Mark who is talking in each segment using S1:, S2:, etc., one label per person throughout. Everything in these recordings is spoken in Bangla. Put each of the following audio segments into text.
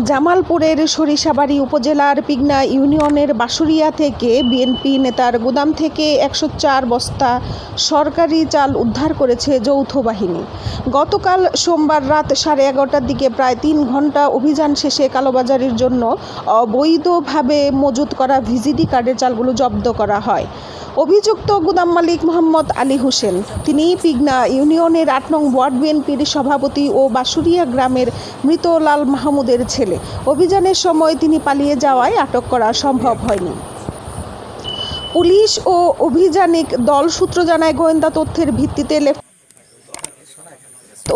S1: জামালপুরের সরিষাবাড়ি উপজেলার পিগনা ইউনিয়নের বাসুরিয়া থেকে বিএনপি নেতার গুদাম থেকে ১০৪ বস্তা সরকারি চাল উদ্ধার করেছে যৌথ বাহিনী। গতকাল সোমবার রাত 11:30টার দিকে প্রায় ৩ ঘণ্টা অভিযান শেষে কালোবাজারির জন্য অবৈধভাবে মজুত করা ভিজিডি কার্ডের চালগুলো জব্দ করা হয়। অভিযুক্ত গুদাম মালিক মোহাম্মদ আলী হোসেন, তিনি পিগনা ইউনিয়নের ৮ নং ওয়ার্ড বিএনপির সভাপতি ও বাসুরিয়া গ্রামের মৃত লাল মাহমুদের ছেলে। অভিযানের সময় তিনি পালিয়ে যাওয়ায় আটক করা সম্ভব হয়নি। পুলিশ ও অভিযানিক দল সূত্র জানায়, গোয়েন্দা তথ্যের ভিত্তিতে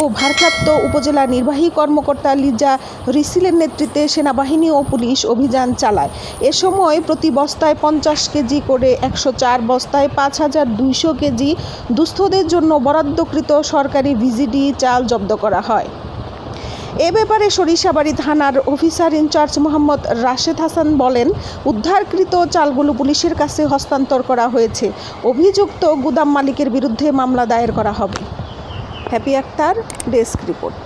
S1: ও ভারপ্রাপ্ত উপজেলা নির্বাহী কর্মকর্তা লিজা রিসিলের নেতৃত্বে সেনাবাহিনী ও পুলিশ অভিযান চালায়। এ সময় প্রতি বস্তায় ৫০ কেজি করে ১০৪ বস্তায় ৫,২০০ কেজি দুস্থদের জন্য বরাদ্দকৃত সরকারি ভিজিডি চাল জব্দ করা হয়। এ ব্যাপারে সরিষাবাড়ি থানার অফিসার ইনচার্জ মোহাম্মদ রাশেদ হাসান বলেন, উদ্ধারকৃত চালগুলো পুলিশের কাছে হস্তান্তর করা হয়েছে। অভিযুক্ত গুদাম মালিকের বিরুদ্ধে মামলা দায়ের করা হবে। Happy Akhtar, desk report.